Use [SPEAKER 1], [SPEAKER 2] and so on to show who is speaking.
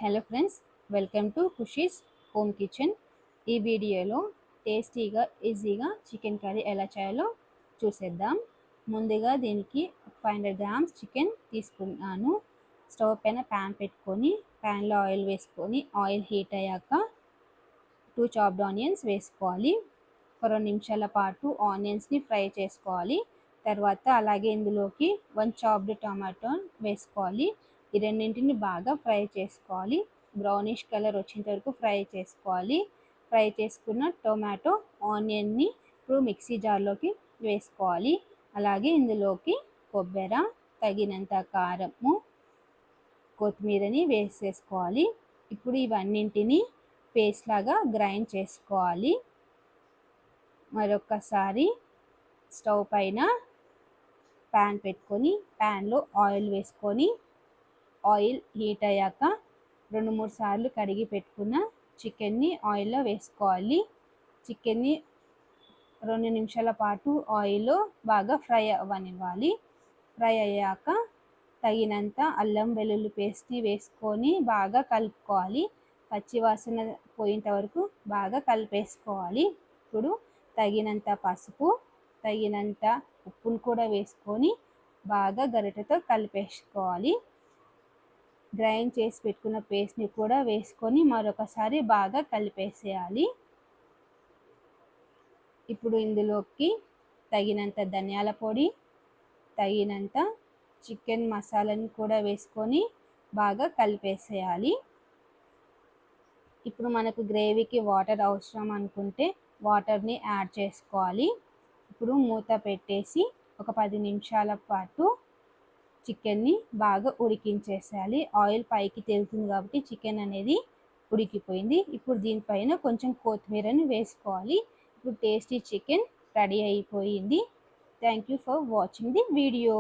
[SPEAKER 1] Hello friends, welcome to Khushi's home kitchen. ఈ వీడియోలో టేస్టీగా ఈజీగా చికెన్ కర్రీ ఎలా చేయాలో చూసేద్దాం. ముందుగా దీనికి 500 గ్రామ్స్ చికెన్ తీసుకున్నాను. స్టవ్ పైన ప్యాన్ పెట్టుకొని ప్యాన్లో ఆయిల్ వేసుకొని ఆయిల్ హీట్ అయ్యాక 2 చాప్డ్ ఆనియన్స్ వేసుకోవాలి. ఒక 2 నిమిషాల పాటు ఆనియన్స్ని ఫ్రై చేసుకోవాలి. తర్వాత అలాగే ఇందులోకి 1 చాప్డ్ టమాటో వేసుకోవాలి. ఈ రెండింటిని బాగా ఫ్రై చేసుకోవాలి. బ్రౌనిష్ కలర్ వచ్చేంత వరకు ఫ్రై చేసుకోవాలి. ఫ్రై చేసుకున్న టొమాటో ఆనియన్ని ఇప్పుడు మిక్సీ జార్లోకి వేసుకోవాలి. అలాగే ఇందులోకి కొబ్బరి, తగినంత కారము, కొత్తిమీరని వేసేసుకోవాలి. ఇప్పుడు ఇవన్నింటిని పేస్ట్ లాగా గ్రైండ్ చేసుకోవాలి. మరొకసారి స్టవ్ పైన ప్యాన్ పెట్టుకొని ప్యాన్లో ఆయిల్ వేసుకొని ఆయిల్ హీట్ అయ్యాక 2-3 సార్లు కడిగి పెట్టుకున్న చికెన్ని ఆయిల్లో వేసుకోవాలి. చికెన్ని 2 నిమిషాల పాటు ఆయిల్లో బాగా ఫ్రై అవ్వనివ్వాలి. ఫ్రై అయ్యాక తగినంత అల్లం వెల్లుల్లి పేస్ట్ని వేసుకొని బాగా కలుపుకోవాలి. పచ్చివాసన పోయేంత వరకు బాగా కలిపేసుకోవాలి. ఇప్పుడు తగినంత పసుపు, తగినంత ఉప్పును కూడా వేసుకొని బాగా గరిటెతో కలిపేసుకోవాలి. గ్రైండ్ చేసి పెట్టుకున్న పేస్ట్ని కూడా వేసుకొని మరొకసారి బాగా కలిపేసేయాలి. ఇప్పుడు ఇందులోకి తగినంత ధనియాల పొడి, తగినంత చికెన్ మసాలాని కూడా వేసుకొని బాగా కలిపేసేయాలి. ఇప్పుడు మనకు గ్రేవీకి వాటర్ అవసరం అనుకుంటే వాటర్ని యాడ్ చేసుకోవాలి. ఇప్పుడు మూత పెట్టేసి ఒక 10 నిమిషాల పాటు చికెన్ని బాగా ఉడికించేసేయాలి. ఆయిల్ పైకి తేలుతుంది కాబట్టి చికెన్ అనేది ఉడికిపోయింది. ఇప్పుడు దీనిపైన కొంచెం కొత్తిమీరని వేసుకోవాలి. ఇప్పుడు టేస్టీ చికెన్ రెడీ అయిపోయింది. Thank you for watching the video.